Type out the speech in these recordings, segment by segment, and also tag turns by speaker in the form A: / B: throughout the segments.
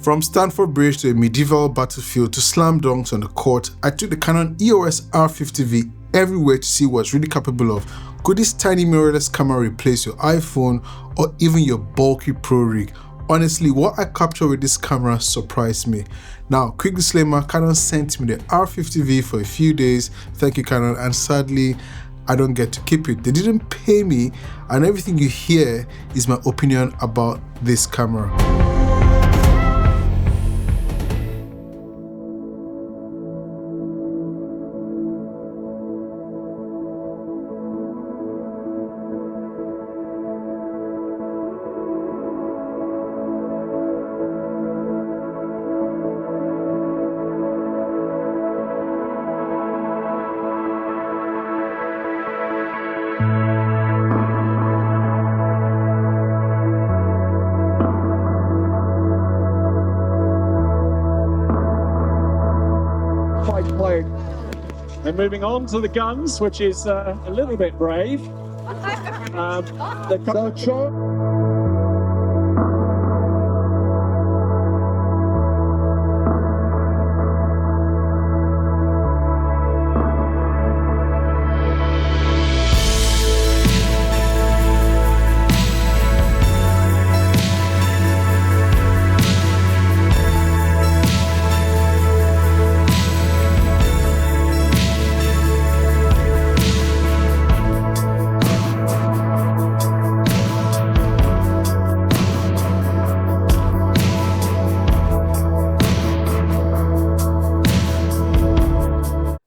A: From Stamford Bridge to a medieval battlefield to slam dunks on the court, I took the Canon EOS R50 V everywhere to see what it's really capable of. Could this tiny mirrorless camera replace your iPhone or even your bulky pro rig? Honestly, what I captured with this camera surprised me. Now, quick disclaimer, Canon sent me the R50 V for a few days. Thank you, Canon, and sadly, I don't get to keep it. They didn't pay me, and everything you hear is my opinion about this camera.
B: And moving on to the guns, which is a little bit brave.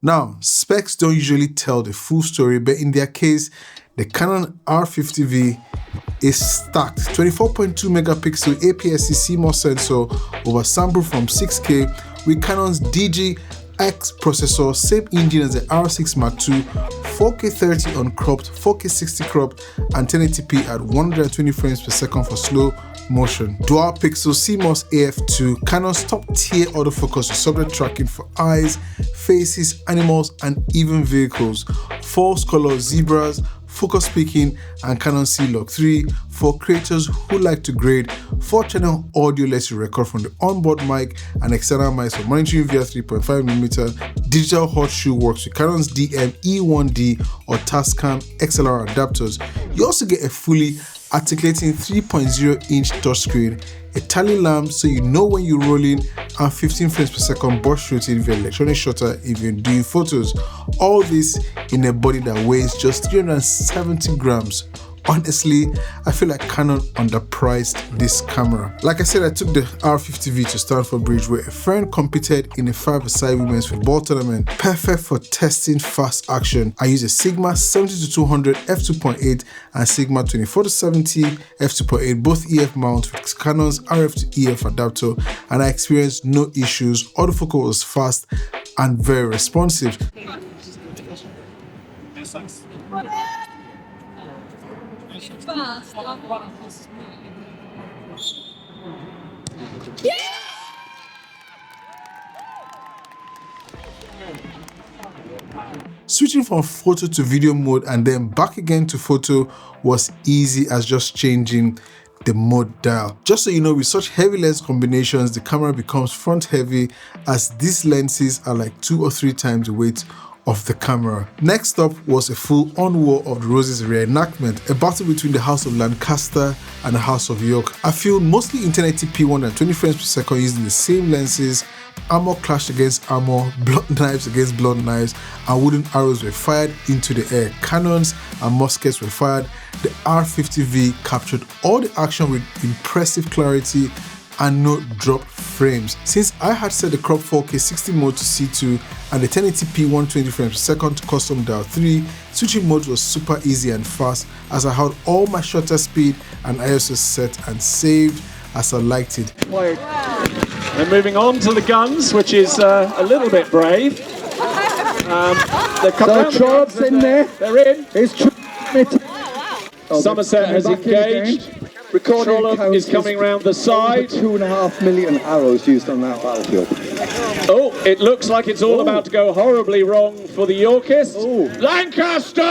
A: Now, specs don't usually tell the full story, but in their case, the Canon R50 V is stacked. 24.2 megapixel APS-C CMOS sensor over sample from 6K with Canon's DG-X processor, same engine as the R6 Mark II, 4K 30 uncropped, 4K 60 cropped, and 1080p at 120 frames per second for slow motion. Dual pixel CMOS AF2, Canon's top tier autofocus with subject tracking for eyes, faces, animals, and even vehicles. False color zebras, focus peaking, and Canon C-Log 3 for creators who like to grade. 4-channel audio lets you record from the onboard mic and external mics for monitoring via 3.5mm. Digital hot shoe works with Canon's DM E1D or Tascam XLR adapters. You also get a fully articulating 3.0-inch touchscreen, a tally lamp so you know when you're rolling, and 15 frames per second burst rating via electronic shutter if you're doing photos. All this in a body that weighs just 370 grams. Honestly, I feel like Canon underpriced this camera. Like I said, I took the R50 V to Stamford Bridge where a friend competed in a 5-a-side women's football tournament. Perfect for testing fast action. I used a Sigma 70-200 f2.8 and Sigma 24-70 f2.8, both EF mount with Canon's RF to EF adapter, and I experienced no issues. Autofocus was fast and very responsive. Switching from photo to video mode and then back again to photo was easy as just changing the mode dial. Just so you know, with such heavy lens combinations, the camera becomes front heavy as these lenses are like 2 or 3 times the weight of the camera. Next up was a full on War of the Roses reenactment, a battle between the House of Lancaster and the House of York. I filmed mostly in 1080p 120 frames per second using the same lenses. Armor clashed against armor, blunt knives against blunt knives, and wooden arrows were fired into the air. Cannons and muskets were fired. The R50 V captured all the action with impressive clarity and no drop frames. Since I had set the crop 4K 60 mode to C2 and the 1080p 120 frames per second to custom dial 3, switching modes was super easy and fast as I had all my shutter speed and ISO set and saved as I liked it.
B: And moving on to the guns, which is a little bit brave.
C: Charles in there.
B: They're in.
C: It's
B: Somerset has engaged. Recording is coming round the side.
C: 2.5 million arrows used on that battlefield.
B: Oh, it looks like it's all about to go horribly wrong for the Yorkists.
C: Ooh.
B: Lancaster!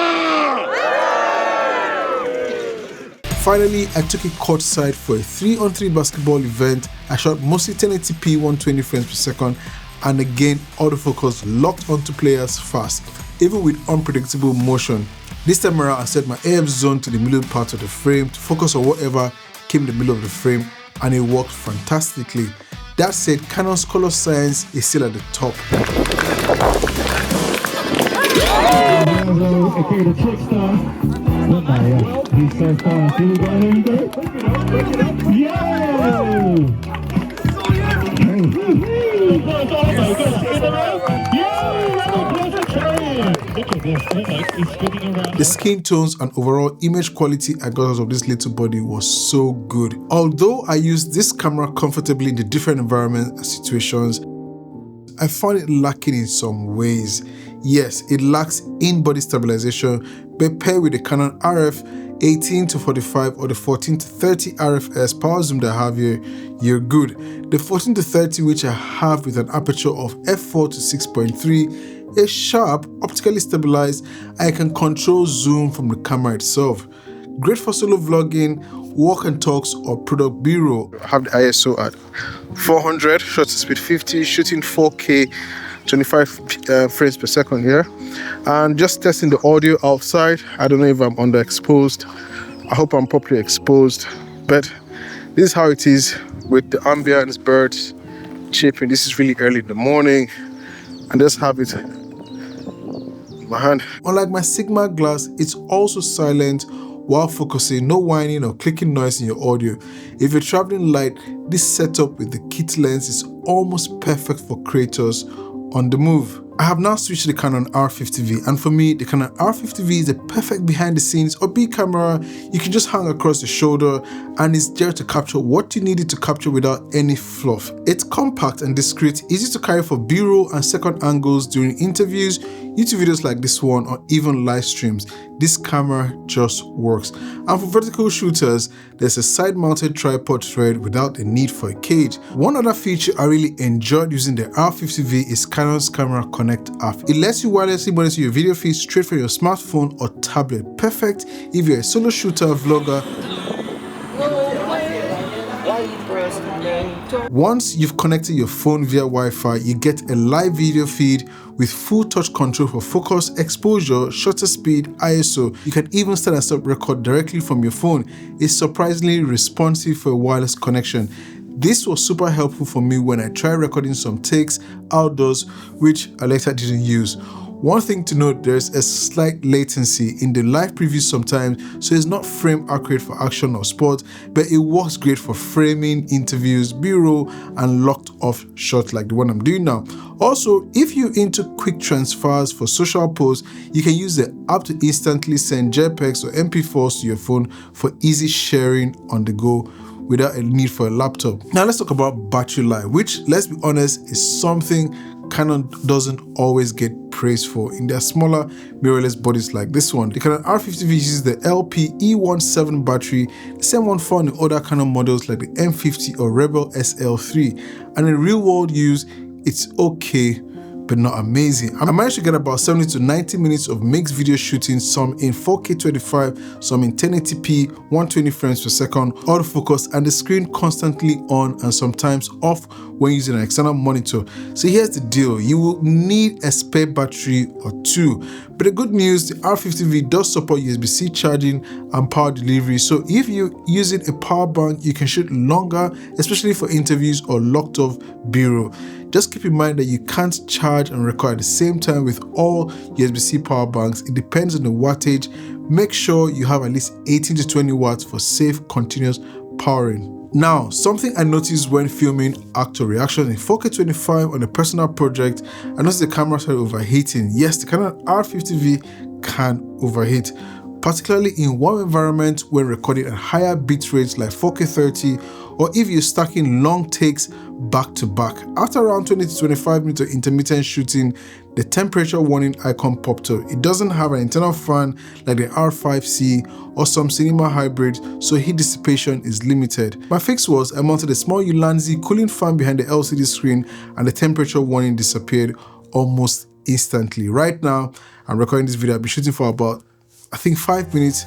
A: Finally, I took it courtside for a 3-on-3 basketball event. I shot mostly 1080p 120 frames per second, and again autofocus locked onto players fast, even with unpredictable motion. This time around I set my AF zone to the middle part of the frame to focus on whatever came in the middle of the frame, and it worked fantastically. That said, Canon's color science is still at the top.
D: Okay, the trickster. Look at him. He's so fast. Here we go. Here we go.
A: The skin tones and overall image quality I got out of this little body was so good. Although I used this camera comfortably in the different environments and situations, I found it lacking in some ways. Yes, it lacks in-body stabilization, but paired with the Canon RF 18-45 or the 14-30 RFS power zoom that I have here, you're good. The 14-30, which I have with an aperture of f4 to 6.3, is sharp, optically stabilized, and I can control zoom from the camera itself. Great for solo vlogging, walk and talks, or product b-roll. I have the ISO at 400, shutter speed 50, shooting 4K 25 frames per second here, and just testing the audio outside. I don't know if I'm underexposed. I hope I'm properly exposed, but this is how it is with the ambience, birds chirping. This is really early in the morning, and just have it in my hand. Unlike my Sigma glass, it's also silent while focusing, no whining or clicking noise in your audio. If you're traveling light, this setup with the kit lens is almost perfect for creators on the move. I have now switched to the Canon R50 V, and for me, the Canon R50 V is the perfect behind the scenes or B camera. You can just hang across the shoulder and it's there to capture what you needed to capture without any fluff. It's compact and discreet, easy to carry for B-roll and second angles during interviews, YouTube videos like this one, or even live streams. This camera just works. And for vertical shooters, there's a side-mounted tripod thread without the need for a cage. One other feature I really enjoyed using the R50 V is Canon's Camera Connect app. It lets you wirelessly monitor your video feed straight from your smartphone or tablet. Perfect if you're a solo shooter, vlogger. Once you've connected your phone via Wi-Fi, you get a live video feed with full touch control for focus, exposure, shutter speed, ISO. You can even start and stop record directly from your phone. It's surprisingly responsive for a wireless connection. This was super helpful for me when I tried recording some takes outdoors, which I later didn't use. One thing to note, there's a slight latency in the live preview sometimes, so it's not frame accurate for action or sport, but it works great for framing, interviews, b-roll, and locked off shots like the one I'm doing now. Also, if you're into quick transfers for social posts, you can use the app to instantly send JPEGs or MP4s to your phone for easy sharing on the go without a need for a laptop. Now let's talk about battery life, which, let's be honest, is something Canon doesn't always get praise for in their smaller mirrorless bodies like this one. The Canon R50V uses the LPE17 battery, the same one found in other Canon models like the M50 or Rebel SL3, and in real world use, it's okay but not amazing. I managed to get about 70 to 90 minutes of mixed video shooting, some in 4K 25, some in 1080p 120 frames per second, autofocus, and the screen constantly on and sometimes off when using an external monitor. So here's the deal, you will need a spare battery or two, but the good news, the R50V does support USB-C charging and power delivery, so if you're using a power bank, you can shoot longer, especially for interviews or locked off b-roll. Just keep in mind that you can't charge and record at the same time with all USB-C power banks. It depends on the wattage. Make sure you have at least 18 to 20 watts for safe, continuous powering. Now, something I noticed when filming actor reactions in 4K 25 on a personal project, I noticed the camera started overheating. Yes, the Canon R50V can overheat, particularly in warm environment when recording at higher bit rates like 4K 30, or if you're stacking long takes back to back. After around 20 to 25 minutes of intermittent shooting, the temperature warning icon popped up. It doesn't have an internal fan like the R5C or some cinema hybrids, so heat dissipation is limited. My fix was I mounted a small Ulanzi cooling fan behind the LCD screen and the temperature warning disappeared almost instantly. Right now, I'm recording this video. I've been shooting for about, I think, 5 minutes.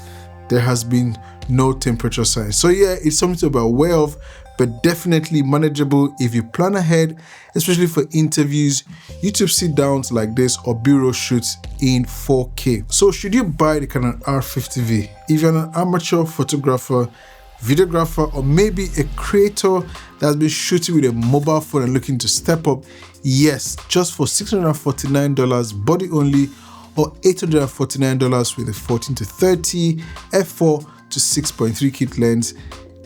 A: there has been no temperature sign. So yeah, it's something to be aware of, but definitely manageable if you plan ahead, especially for interviews, YouTube sit downs like this, or bureau shoots in 4K. So should you buy the Canon R50 V? If you're an amateur photographer, videographer, or maybe a creator that's been shooting with a mobile phone and looking to step up, yes, just for $649 body only, or $849 with a 14-30 f4 to 6.3 kit lens,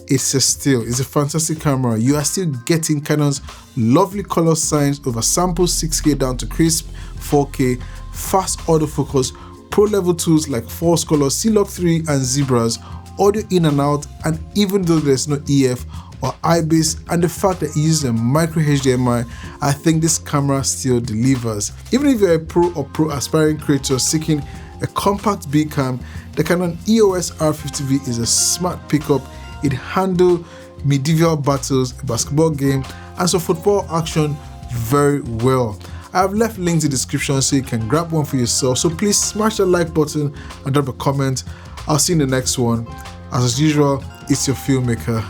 A: it's a steal. It's a fantastic camera. You are still getting Canon's lovely color signs over sample 6K down to crisp 4K, fast autofocus, pro level tools like Force Color, C-Log 3 and Zebras, audio in and out, and even though there's no EF or IBIS, and the fact that it uses a micro HDMI, I think this camera still delivers. Even if you're a pro or pro aspiring creator seeking a compact B cam, the Canon EOS R50 V is a smart pickup. It handles medieval battles, a basketball game, and some football action very well. I have left links in the description so you can grab one for yourself. So please smash that like button and drop a comment. I'll see you in the next one. As usual, it's your Filmmaker.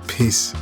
A: Peace.